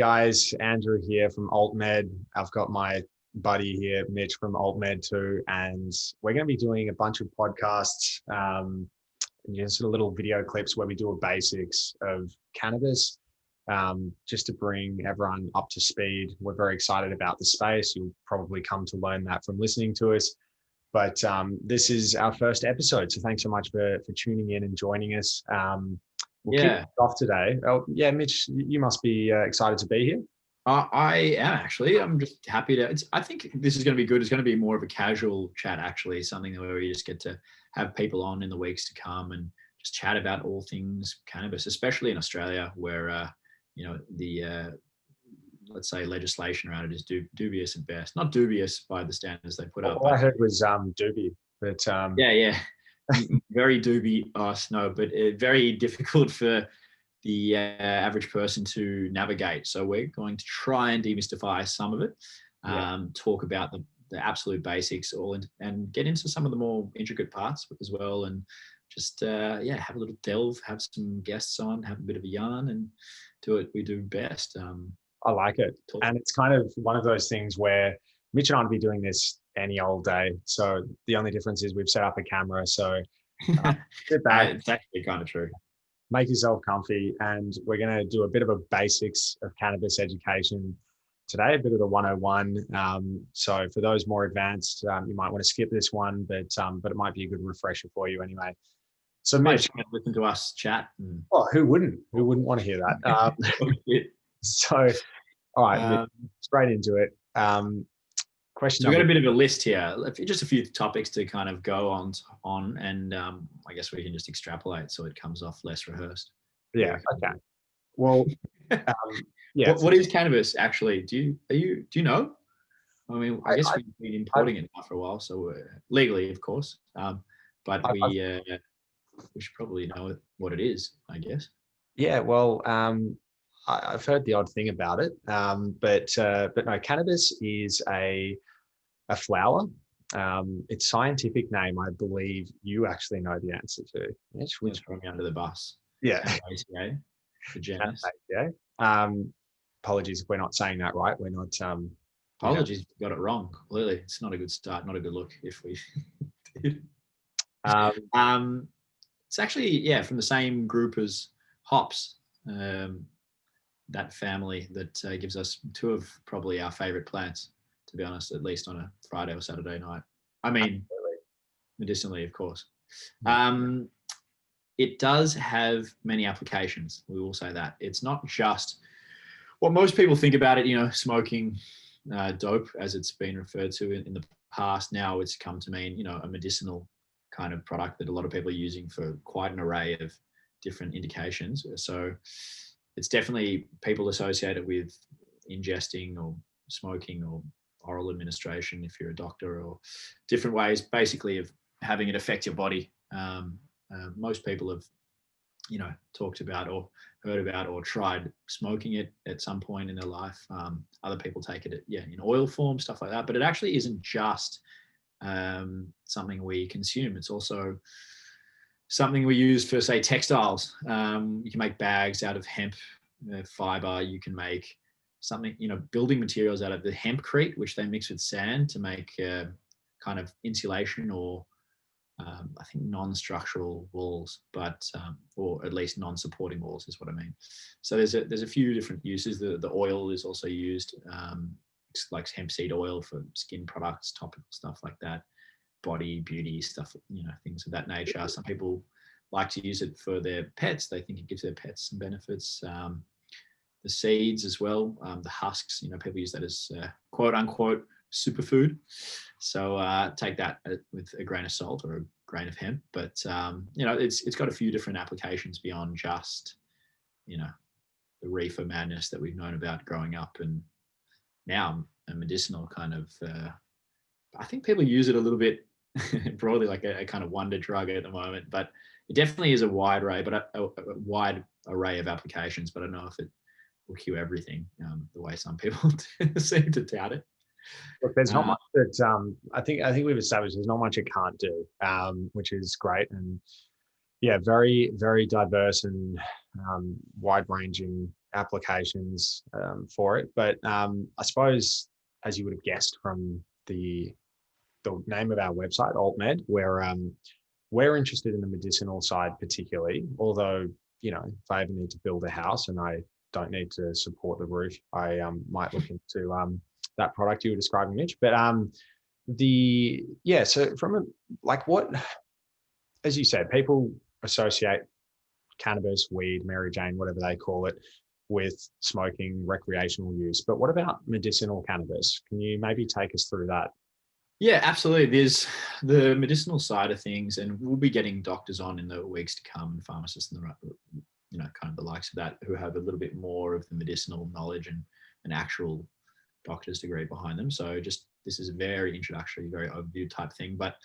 Guys, Andrew here from AltMed. I've got my buddy here, Mitch from AltMed too, and we're going to be doing a bunch of podcasts, sort of little video clips where we do a basics of cannabis, just to bring everyone up to speed. We're very excited about the space. You'll probably come to learn that from listening to us. But this is our first episode, so thanks so much for tuning in and joining us. We'll kick it off today. Oh, yeah, Mitch, you must be excited to be here. I am actually. I'm just happy to. I think this is going to be good. It's going to be more of a casual chat, actually, something where we just get to have people on in the weeks to come and just chat about all things cannabis, especially in Australia, where the let's say legislation around it is dubious at best. Not dubious by the standards they put up. All I heard was doobie, but yeah. Very dubious, no, but very difficult for the average person to navigate. So we're going to try and demystify some of it, talk about the absolute basics and get into some of the more intricate parts as well, and just have a little delve, have some guests on, have a bit of a yarn, and do what we do best. I like it. And it's kind of one of those things where Mitch and I would be doing this any old day. So the only difference is we've set up a camera. So sit back. It's actually kind of true. Make yourself comfy. And we're going to do a bit of a basics of cannabis education today, a bit of the 101. So for those more advanced, you might want to skip this one, but it might be a good refresher for you anyway. So Mitch, listen to us chat. Oh, who wouldn't? Who wouldn't want to hear that? So, all right, straight into it. Question. So we've got a bit of a list here, just a few topics to kind of go on, and I guess we can just extrapolate so it comes off less rehearsed. Yeah. Okay. Well, yeah. What is cannabis actually? Do you know? I mean, I guess we've been importing it now for a while, so legally, of course. But we should probably know what it is, I guess. Yeah. Well, I've heard the odd thing about it, but no, cannabis is a flower. Its scientific name, I believe you actually know the answer to. Which throw me under the bus. Yeah. ACA, the genus. Apologies if we're not saying that right. We're not. Apologies, got it wrong. Clearly, it's not a good start. Not a good look if we did. It's actually from the same group as hops. That family that gives us two of probably our favorite plants, to be honest, at least on a Friday or Saturday night. I mean, medicinally, of course. It does have many applications. We will say that. It's not just what most people think about it, smoking dope, as it's been referred to in the past. Now it's come to mean, a medicinal kind of product that a lot of people are using for quite an array of different indications. So it's definitely people associate it with ingesting or smoking or oral administration if you're a doctor, or different ways basically of having it affect your body. Most people have, talked about or heard about or tried smoking it at some point in their life. Other people take it in oil form, stuff like that. But it actually isn't just something we consume. It's also something we use for, say, textiles. You can make bags out of hemp fiber. You can make something, building materials out of the hempcrete, which they mix with sand to make kind of insulation or I think non-structural walls, but or at least non-supporting walls is what I mean. So there's a few different uses. The oil is also used. It's like hemp seed oil for skin products, topical stuff like that, body beauty stuff, things of that nature. Some people like to use it for their pets. They think it gives their pets some benefits. The seeds as well, the husks, people use that as quote unquote superfood. So take that with a grain of salt or a grain of hemp. But it's got a few different applications beyond just the reefer madness that we've known about growing up, and now a medicinal kind of. I think people use it a little bit broadly, like a kind of wonder drug at the moment. But it definitely is a wide array, but a wide array of applications. But I don't know if it will cure everything the way some people seem to doubt it. Look, there's not much that I think we've established there's not much it can't do, which is great. And very, very diverse and wide-ranging applications for it. But I suppose, as you would have guessed from the name of our website, AltMed, we're interested in the medicinal side particularly. Although, you know, if I ever need to build a house and I don't need to support the roof, I might look into that product you were describing, Mitch. But so from a, like, what, as you said, people associate cannabis, weed, Mary Jane, whatever they call it, with smoking, recreational use. But what about medicinal cannabis? Can you maybe take us through that? Yeah, absolutely. There's the medicinal side of things, and we'll be getting doctors on in the weeks to come, and pharmacists and kind of the likes of that, who have a little bit more of the medicinal knowledge and an actual doctor's degree behind them. So just, this is a very introductory, very overview type thing. But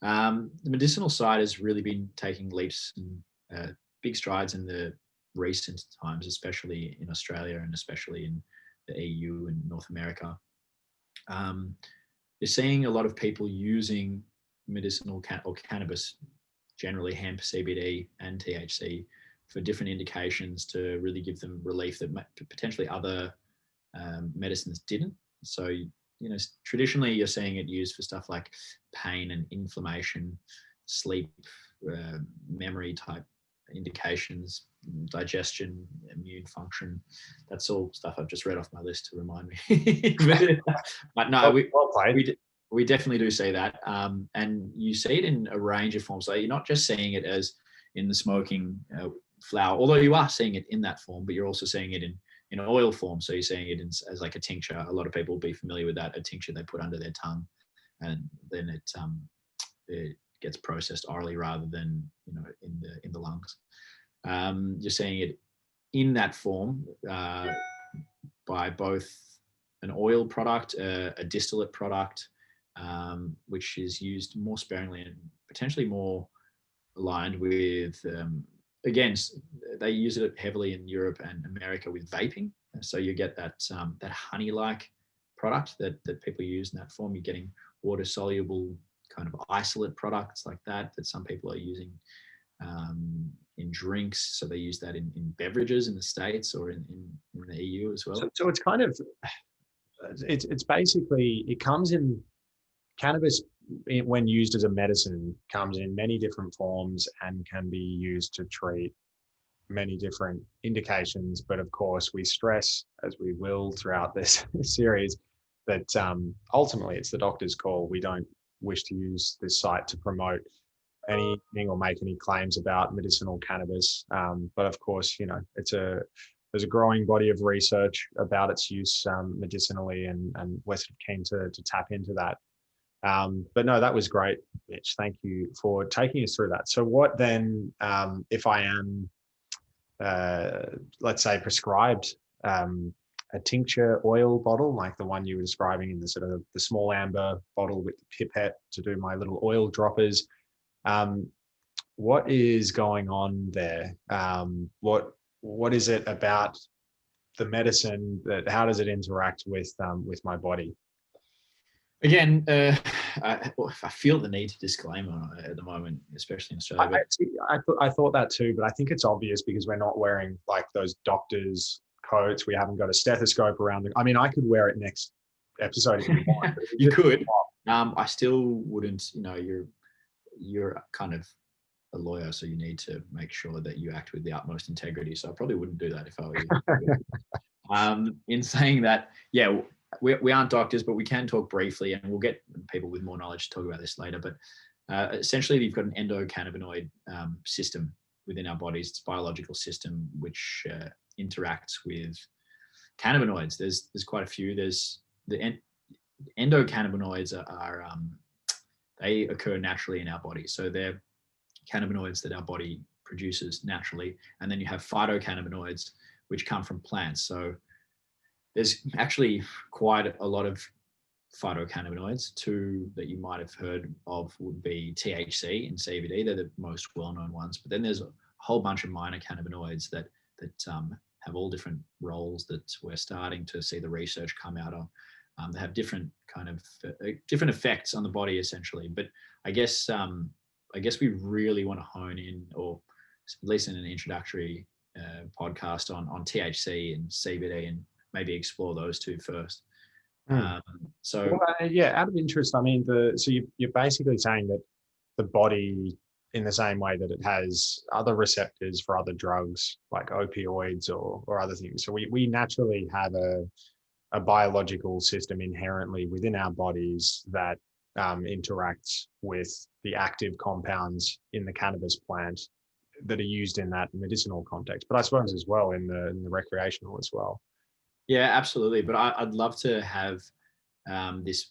the medicinal side has really been taking leaps and big strides in the recent times, especially in Australia and especially in the EU and North America. You're seeing a lot of people using medicinal or cannabis, generally hemp, CBD and THC, for different indications to really give them relief that potentially other medicines didn't. So, you know, traditionally you're seeing it used for stuff like pain and inflammation, sleep, memory type indications, digestion, immune function. That's all stuff I've just read off my list to remind me. But no, we definitely do see that. And you see it in a range of forms. So you're not just seeing it as in the smoking flower, although you are seeing it in that form, but you're also seeing it in oil form. So you're seeing it as like a tincture. A lot of people will be familiar with that, a tincture they put under their tongue, and then it gets processed orally rather than, you know, in the lungs. You're seeing it in that form by both an oil product, a distillate product, which is used more sparingly and potentially more aligned with, again, they use it heavily in Europe and America with vaping. So you get that honey-like product that people use in that form. You're getting water-soluble kind of isolate products like that some people are using in drinks. So they use that in beverages in the States or in the EU as well. So it's kind of, it's basically, it comes in, cannabis when used as a medicine comes in many different forms and can be used to treat many different indications. But of course, we stress, as we will throughout this series, that ultimately it's the doctor's call. We don't wish to use this site to promote anything or make any claims about medicinal cannabis. But of course, you know, there's a growing body of research about its use medicinally, and we're sort of keen to tap into that. But no, that was great, Mitch. Thank you for taking us through that. So what then, if I am, let's say, prescribed a tincture oil bottle, like the one you were describing in the sort of the small amber bottle with the pipette to do my little oil droppers. What is going on there? What is it about the medicine how does it interact with my body? Again, I feel the need to disclaim at the moment, especially in Australia. I thought that too, but I think it's obvious because we're not wearing like those doctors' coats. We haven't got a stethoscope around. I mean, I could wear it next episode if you want. You could. I still wouldn't. You know, you're kind of a lawyer, so you need to make sure that you act with the utmost integrity. So I probably wouldn't do that if I were you. In saying that, yeah. We aren't doctors, but we can talk briefly, and we'll get people with more knowledge to talk about this later. But essentially, you've got an endocannabinoid system within our bodies. It's a biological system which interacts with cannabinoids. There's quite a few. There's the endocannabinoids are they occur naturally in our body. So they're cannabinoids that our body produces naturally, and then you have phytocannabinoids which come from plants. So there's actually quite a lot of phytocannabinoids. Two that you might have heard of would be THC and CBD. They're the most well-known ones. But then there's a whole bunch of minor cannabinoids that have all different roles that we're starting to see the research come out of. They have different kind of different effects on the body, essentially. But I guess we really want to hone in, or at least in an introductory podcast on THC and CBD and maybe explore those two first. Hmm. So yeah, out of interest, I mean, you're basically saying that the body, in the same way that it has other receptors for other drugs like opioids or other things. So we naturally have a biological system inherently within our bodies that interacts with the active compounds in the cannabis plant that are used in that medicinal context, but I suppose as well in the recreational as well. yeah, absolutely. But I'd love to have this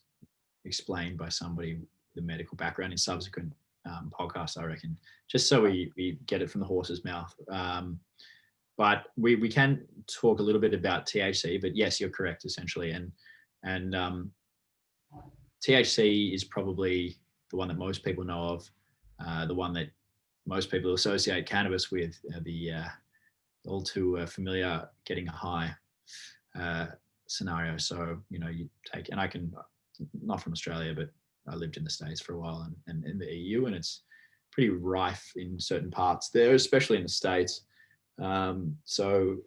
explained by somebody with the medical background in subsequent podcasts, I reckon, just so we get it from the horse's mouth. But we can talk a little bit about THC, but yes, you're correct essentially. And THC is probably the one that most people know of, the one that most people associate cannabis with, the all too familiar getting high scenario. So, you take, and I can, not from Australia, but I lived in the States for a while and in the EU, and it's pretty rife in certain parts there, especially in the States. So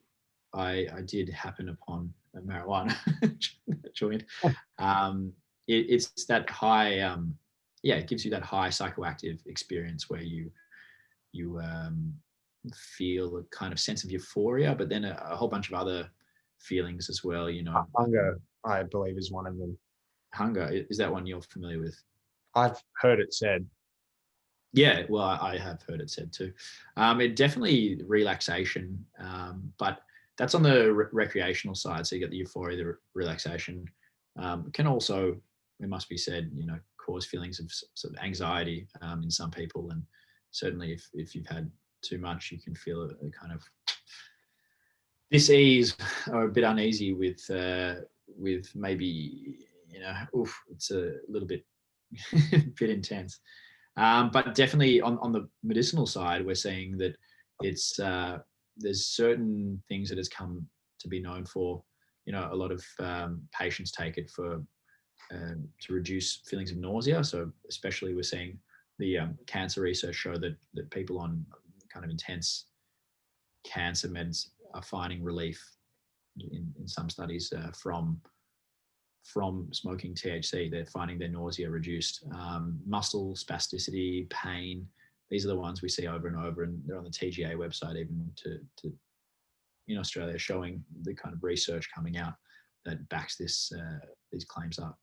I did happen upon a marijuana joint. It's that high, it gives you that high psychoactive experience where you feel a kind of sense of euphoria, but then a whole bunch of other feelings as well. Hunger, I believe, is one of them. Hunger, is that one you're familiar with? I've heard it said. Yeah, well, I have heard it said too. It definitely relaxation, but that's on the recreational side. So you get the euphoria, the relaxation. Can also, it must be said, cause feelings of sort of anxiety in some people, and certainly if you've had too much, you can feel a kind of dis-ease or a bit uneasy with maybe it's a little bit bit intense. But definitely on the medicinal side, we're seeing that it's there's certain things that has come to be known for. A lot of patients take it for to reduce feelings of nausea. So especially we're seeing the cancer research show that people on kind of intense cancer meds are finding relief in some studies from smoking THC. They're finding their nausea reduced. Muscle spasticity, pain, these are the ones we see over and over, and they're on the TGA website even to in Australia, showing the kind of research coming out that backs these claims up.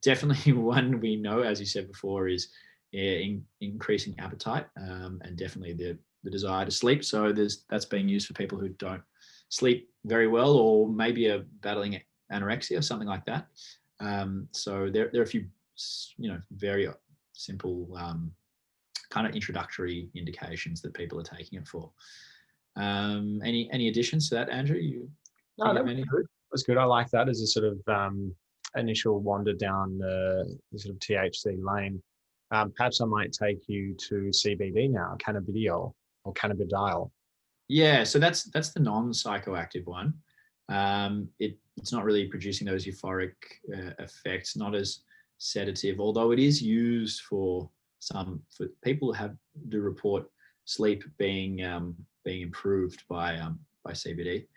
Definitely one we know, as you said before, is increasing appetite, and definitely the desire to sleep. So that's being used for people who don't sleep very well, or maybe are battling anorexia, something like that. So there are a few, very simple kind of introductory indications that people are taking it for. Any additions to that, Andrew? No, that was good. That's good. I like that as a sort of initial wander down the sort of THC lane. Perhaps I might take you to CBD now, cannabidiol or cannabidiol. Yeah, so that's the non-psychoactive one. It's not really producing those euphoric effects, not as sedative, although it is used for people who do report sleep being improved by CBD.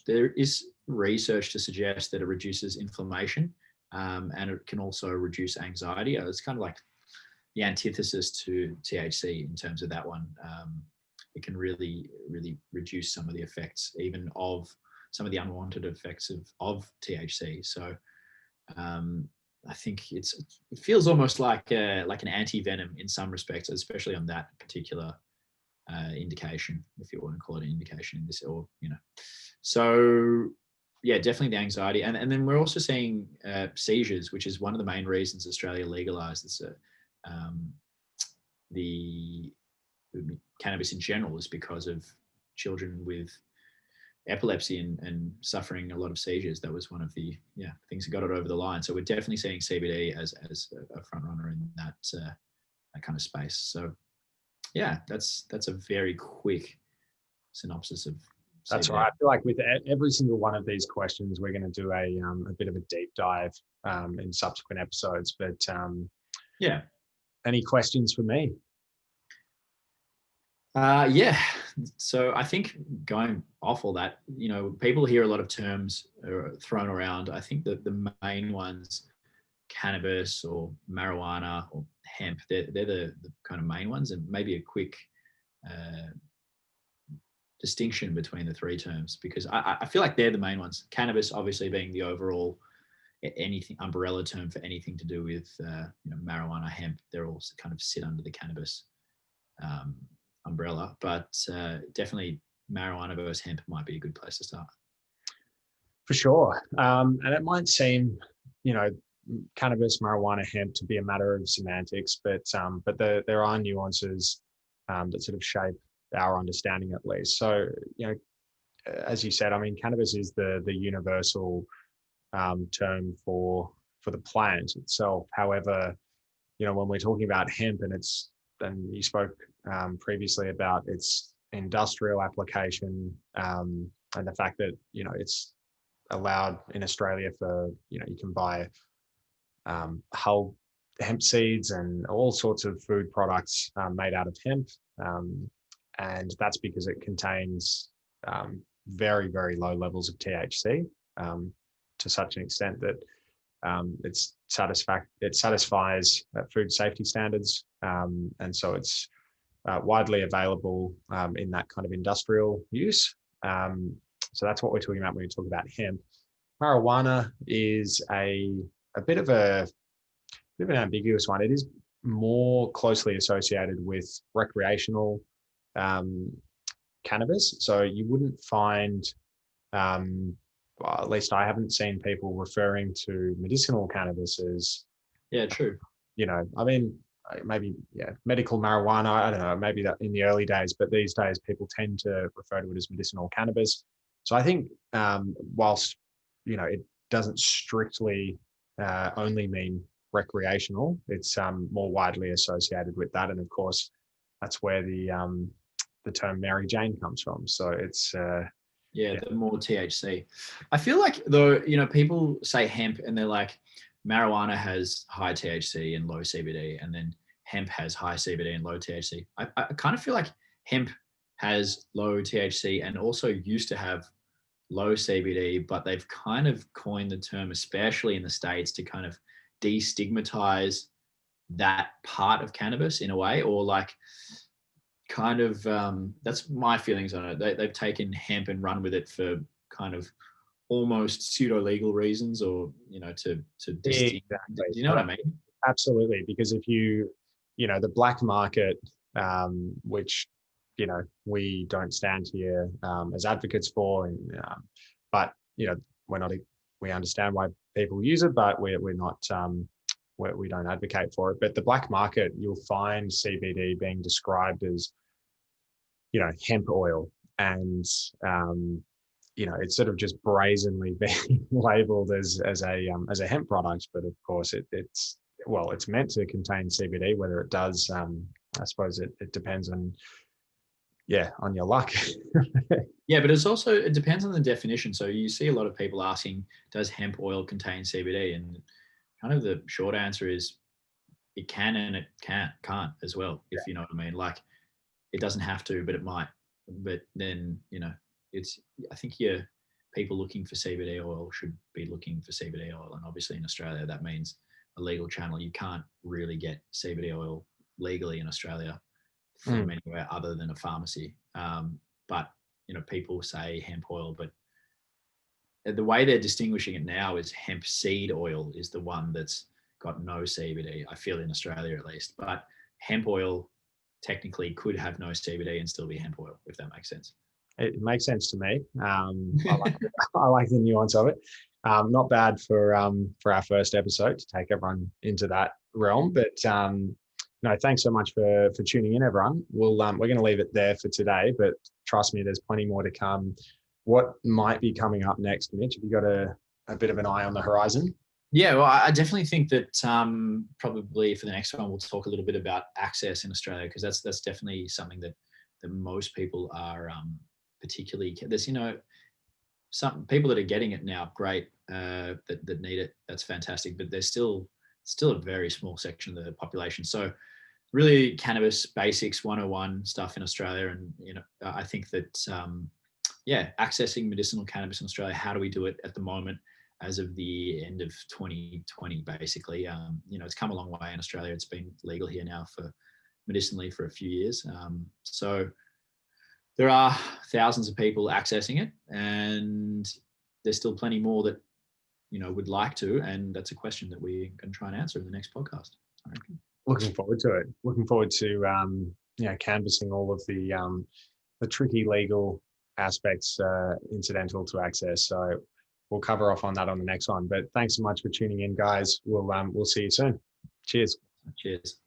There is research to suggest that it reduces inflammation, and it can also reduce anxiety. It's kind of like the antithesis to THC in terms of that one. It can really, really reduce some of the effects, even of some of the unwanted effects of THC. So I think it feels almost like an anti-venom in some respects, especially on that particular indication, if you want to call it an indication in this, or So yeah, definitely the anxiety, and then we're also seeing seizures, which is one of the main reasons Australia legalized this. The cannabis in general is because of children with epilepsy and suffering a lot of seizures. That was one of the things that got it over the line. So we're definitely seeing CBD as a front runner in that kind of space. So yeah, that's a very quick synopsis of CBD. That's right. I feel like with every single one of these questions, we're going to do a bit of a deep dive in subsequent episodes. But yeah, any questions for me? Yeah. So I think going off all that, people hear a lot of terms thrown around. I think that the main ones, cannabis or marijuana or hemp, they're the kind of main ones, and maybe a quick uh, distinction between the three terms, because I feel like they're the main ones. Cannabis obviously being the overall anything umbrella term for anything to do with marijuana, hemp. They're all kind of sit under the cannabis um, umbrella, but definitely marijuana versus hemp might be a good place to start. For sure. And it might seem, cannabis, marijuana, hemp to be a matter of semantics, but there are nuances that sort of shape our understanding at least. So, as you said, I mean, cannabis is the universal term for the plant itself. However, when we're talking about hemp, and you spoke previously about its industrial application, and the fact that it's allowed in Australia for you can buy whole hemp seeds and all sorts of food products made out of hemp, and that's because it contains very, very low levels of THC, to such an extent that it satisfies food safety standards, and so it's widely available in that kind of industrial use. So that's what we're talking about when we talk about hemp. Marijuana is a bit of an ambiguous one. It is more closely associated with recreational cannabis. So you wouldn't find, well, at least I haven't seen people referring to medicinal cannabis as, Yeah, true. I mean, maybe, medical marijuana. I don't know, maybe that in the early days, but these days people tend to refer to it as medicinal cannabis. So I think whilst, it doesn't strictly only mean recreational, it's more widely associated with that. And of course, that's where the term Mary Jane comes from. So it's the more THC. I feel like though, people say hemp and they're like, marijuana has high THC and low CBD, and then hemp has high CBD and low THC. I kind of feel like hemp has low THC and also used to have low CBD, but they've kind of coined the term, especially in the States, to kind of destigmatize that part of cannabis in a way, or like kind of that's my feelings on it. They've taken hemp and run with it for kind of almost pseudo legal reasons, or to distinct. Exactly. Do you know what I mean? Absolutely, because if the black market, which we don't stand here as advocates for, and but we're not. We understand why people use it, but we're not. We don't advocate for it. But the black market, you'll find CBD being described as hemp oil, and it's sort of just brazenly being labelled as a hemp product. But of course, it's meant to contain CBD. Whether it does, I suppose it depends on your luck. Yeah, but it depends on the definition. So you see a lot of people asking, does hemp oil contain CBD? And kind of the short answer is it can and it can't as well, if you know what I mean. Like, it doesn't have to, but it might. But then, I think people looking for CBD oil should be looking for CBD oil. And obviously in Australia, that means a legal channel. You can't really get CBD oil legally in Australia from anywhere other than a pharmacy. But people say hemp oil, but the way they're distinguishing it now is hemp seed oil is the one that's got no CBD, I feel, in Australia at least. But hemp oil technically could have no CBD and still be hemp oil, if that makes sense. It makes sense to me. I like the nuance of it. Not bad for our first episode to take everyone into that realm. But no, thanks so much for tuning in, everyone. We're going to leave it there for today, but trust me, there's plenty more to come. What might be coming up next, Mitch? Have you got a bit of an eye on the horizon? Yeah, well, I definitely think that probably for the next one, we'll talk a little bit about access in Australia, because that's definitely something that most people are particularly. There's some people that are getting it now, great, that need it. That's fantastic, but there's still a very small section of the population. So really cannabis basics 101 stuff in Australia. And, I think that, accessing medicinal cannabis in Australia, how do we do it at the moment as of the end of 2020, basically? It's come a long way in Australia. It's been legal here now medicinally for a few years. So there are thousands of people accessing it, and there's still plenty more that, would like to. And that's a question that we can try and answer in the next podcast, I reckon. Looking forward to it. Looking forward to canvassing all of the tricky legal aspects incidental to access. So we'll cover off on that on the next one. But thanks so much for tuning in, guys. We'll see you soon. Cheers. Cheers.